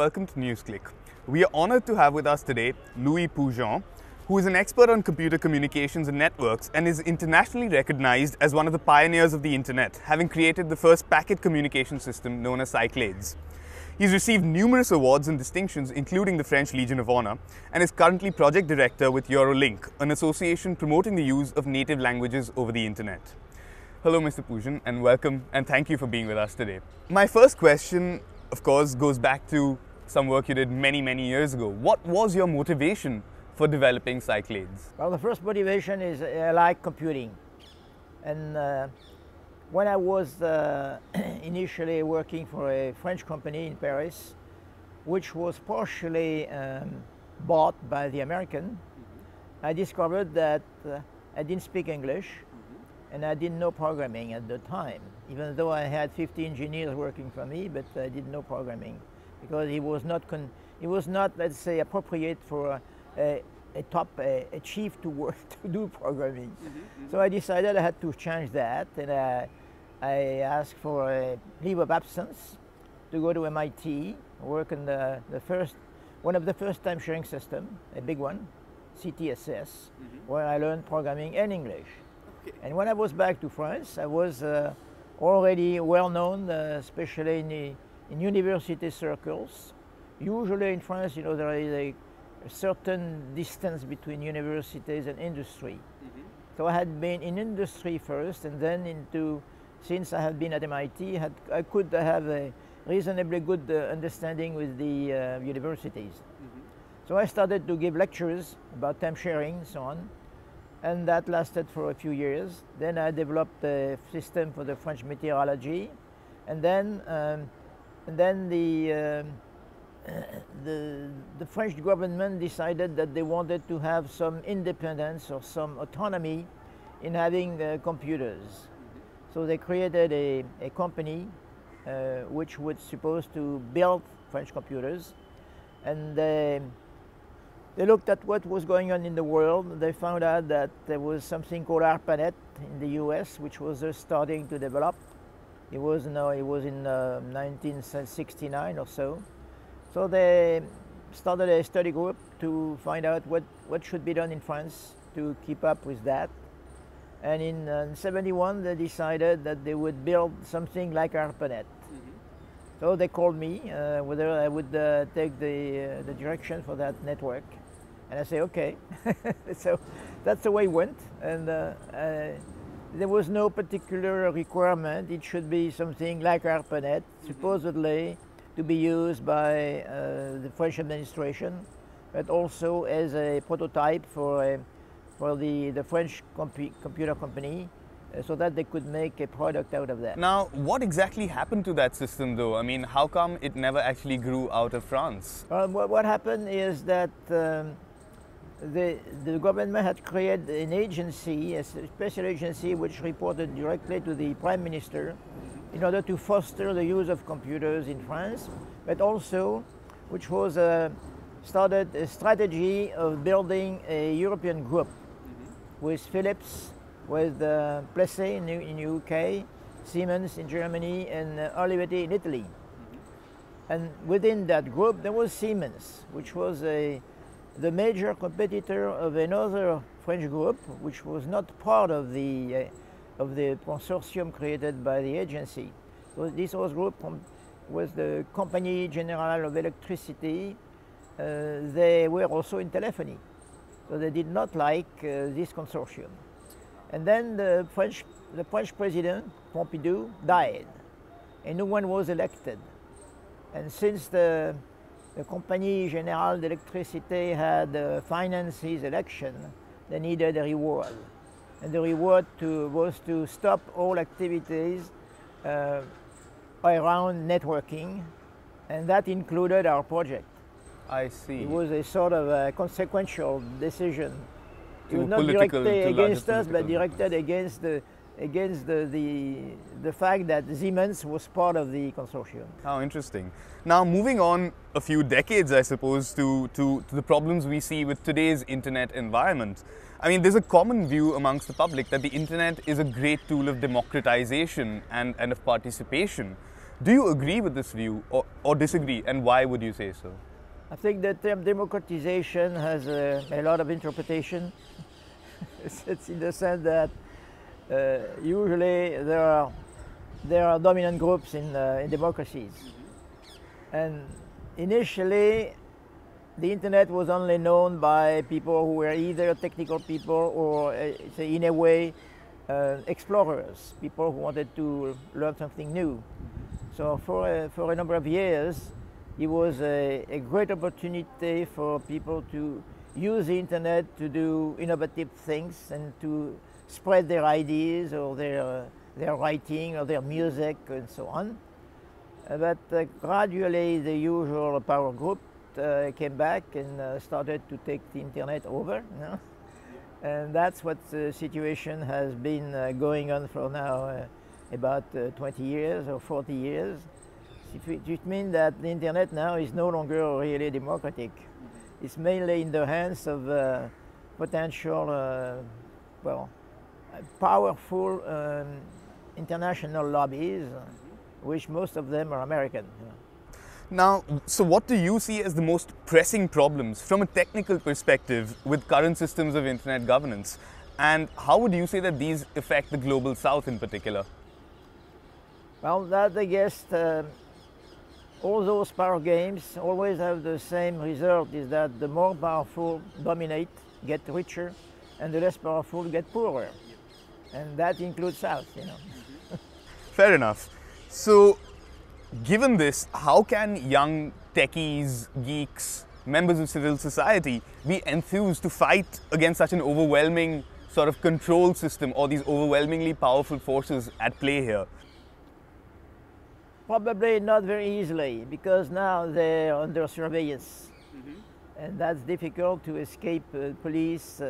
welcome to Newsclick. We are honored to have with us today Louis Pouzin, who is an expert on computer communications and networks and is internationally recognized as one of the pioneers of the internet, having created the first packet communication system known as CYCLADES. He's received numerous awards and distinctions, including the French Legion of Honor, and is currently project director with EUROLINC, an association promoting the use of native languages over the internet. Hello, Mr. Pouzin, and welcome, and thank you for being with us today. My first question, of course, goes back to some work you did many years ago. What was your motivation for developing CYCLADES? Well, the first motivation is I like computing. And when I was initially working for a French company in Paris, which was partially bought by the American, I discovered that I didn't speak English and I didn't know programming at the time, even though I had 50 engineers working for me, but I didn't know programming because it was not, let's say, appropriate for a chief to work to do programming. So I decided I had to change that, and I asked for a leave of absence to go to MIT, work on one of the first time sharing system, a big one, CTSS, where I learned programming and English. And when I was back to France, I was already well known, especially in university circles. Usually in France, you know, there is a certain distance between universities and industry. So I had been in industry first, and then since I had been at MIT, I could have a reasonably good understanding with the universities. So I started to give lectures about time sharing and so on. And that lasted for a few years. Then I developed a system for the French meteorology, and then the French government decided that they wanted to have some independence or some autonomy in having computers. So they created a company which was supposed to build French computers, and they looked at what was going on in the world. They found out that there was something called ARPANET in the US, which was just starting to develop. It was in 1969 or so. So they started a study group to find out what should be done in France to keep up with that. And in '71, they decided that they would build something like ARPANET. So they called me whether I would take the direction for that network. And I say, okay. So that's the way it went. And there was no particular requirement. It should be something like ARPANET, supposedly to be used by the French administration, but also as a prototype for the French computer company, so that they could make a product out of that. Now, what exactly happened to that system, though? I mean, how come it never actually grew out of France? What happened is that the government had created an agency, a special agency, which reported directly to the Prime Minister in order to foster the use of computers in France, but also which was started a strategy of building a European group with Philips, with Plessey in UK, Siemens in Germany, and Olivetti in Italy. And within that group there was Siemens, which was the major competitor of another French group, which was not part of the consortium created by the agency. So this group was the Compagnie Générale of Electricity. They were also in telephony, so they did not like this consortium. And then the French president, Pompidou, died, and no one was elected. And since the Compagnie Générale d'Electricité had financed his election, they needed a reward. And the reward was to stop all activities around networking, and that included our project. I see. It was a sort of a consequential decision. It was not directed against us, but directed against the fact that Siemens was part of the consortium. How interesting. Now, moving on a few decades, I suppose, to the problems we see with today's internet environment. I mean, there's a common view amongst the public that the internet is a great tool of democratization and of participation. Do you agree with this view or disagree, and why would you say so? I think the term democratization has a lot of interpretation. It's in the sense that usually there are dominant groups in democracies. And initially, the internet was only known by people who were either technical people or, say, in a way, explorers, people who wanted to learn something new. So for a number of years, it was a great opportunity for people to use the internet to do innovative things and to spread their ideas or their writing or their music and so on. But gradually the usual power group came back and started to take the internet over. You know? And that's what the situation has been going on for now about 20 years or 40 years. It means that the internet now is no longer really democratic. It's mainly in the hands of potential, well, powerful international lobbies, which most of them are American. Now, so what do you see as the most pressing problems from a technical perspective with current systems of internet governance? And how would you say that these affect the global south in particular? Well, that I guess all those power games always have the same result, is that the more powerful dominate, get richer, and the less powerful get poorer. And that includes South, you know. Fair enough. So, given this, how can young techies, geeks, members of civil society be enthused to fight against such an overwhelming sort of control system or these overwhelmingly powerful forces at play here? Probably not very easily, because now they're under surveillance. And that's difficult to escape police,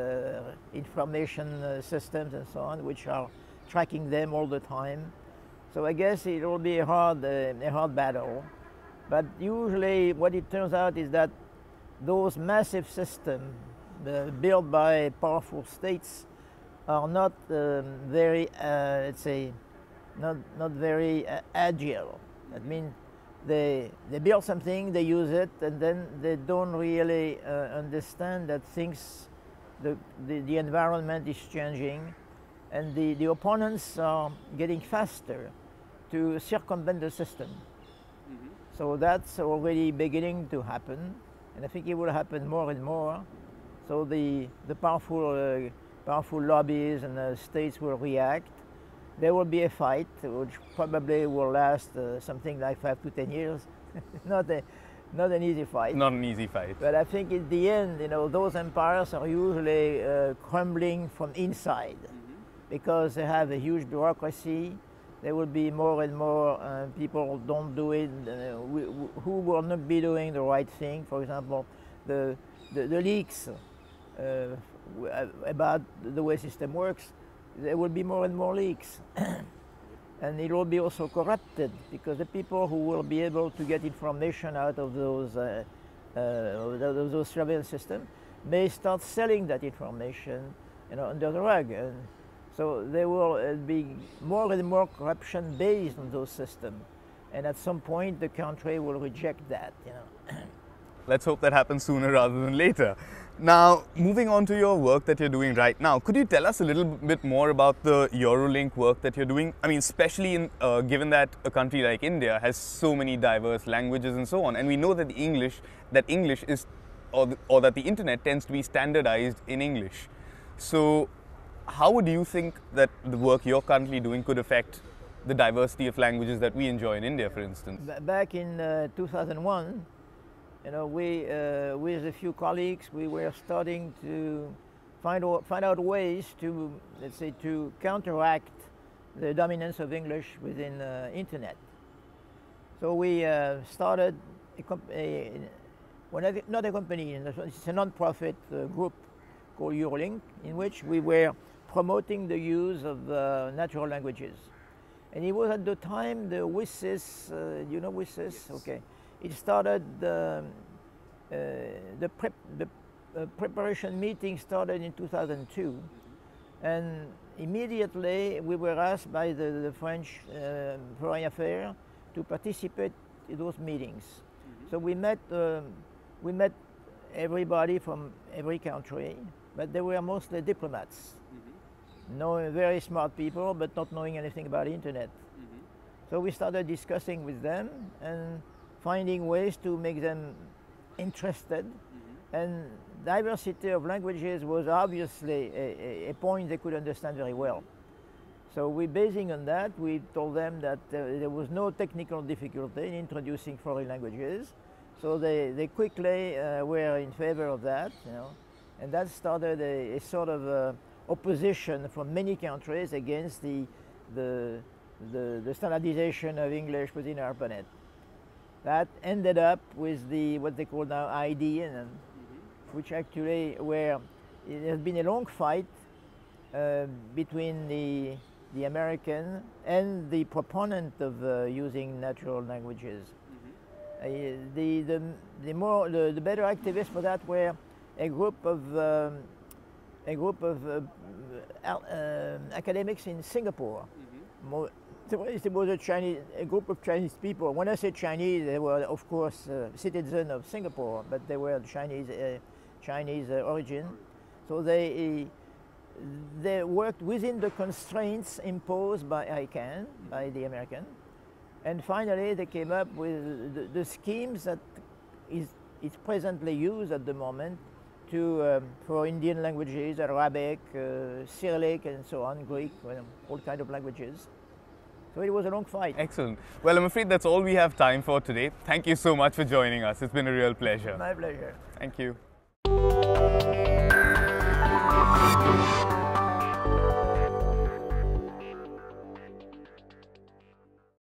information systems and so on, which are tracking them all the time. So I guess it will be a hard battle. But usually what it turns out is that those massive systems built by powerful states are not very, let's say, not very agile. That means they build something, they use it, and then they don't really understand that things, the environment is changing, and the opponents are getting faster to circumvent the system. So that's already beginning to happen, and I think it will happen more and more. So the powerful lobbies and states will react. There will be a fight, which probably will last something like 5 to 10 years. not an easy fight. Not an easy fight. But I think in the end, you know, those empires are usually crumbling from inside, because they have a huge bureaucracy. There will be more and more people who don't do it, who will not be doing the right thing. For example, the leaks about the way the system works. There will be more and more leaks. And it will be also corrupted, because the people who will be able to get information out of those surveillance systems may start selling that information, you know, under the rug. And so there will be more and more corruption based on those systems. And at some point, the country will reject that, you know. Let's hope that happens sooner rather than later. Now, moving on to your work that you're doing right now, could you tell us a little bit more about the Eurolink work that you're doing? I mean, especially given that a country like India has so many diverse languages and so on, and we know that English is, or that the internet tends to be standardized in English. So, how would you think that the work you're currently doing could affect the diversity of languages that we enjoy in India, for instance? Back in 2001, you know, we, with a few colleagues, we were starting to find out ways to, let's say, to counteract the dominance of English within the internet. So we started not a company, it's a non-profit group called Eurolink, in which we were promoting the use of natural languages. And it was at the time the WSIS, you know WSIS? Yes. Okay. It started, the preparation meeting started in 2002, and immediately we were asked by the French Foreign Affairs to participate in those meetings. So we met everybody from every country, but they were mostly diplomats, knowing very smart people, but not knowing anything about the internet. So we started discussing with them and finding ways to make them interested. And diversity of languages was obviously a point they could understand very well. So we, basing on that, we told them that there was no technical difficulty in introducing foreign languages. So they quickly were in favor of that, you know, and that started a sort of opposition from many countries against the standardization of English within ARPANET. That ended up with what they call now IDN, which actually it has been a long fight between the American and the proponent of using natural languages. The better activists for that were a group of academics in Singapore. There was a group of Chinese people. When I say Chinese, they were of course citizens of Singapore, but they were Chinese origin. So they worked within the constraints imposed by ICANN, by the American. And finally, they came up with the schemes that is presently used at the moment for Indian languages, Arabic, Cyrillic, and so on, Greek, all kinds of languages. So it was a long fight. Excellent. Well, I'm afraid that's all we have time for today. Thank you so much for joining us. It's been a real pleasure. My pleasure. Thank you.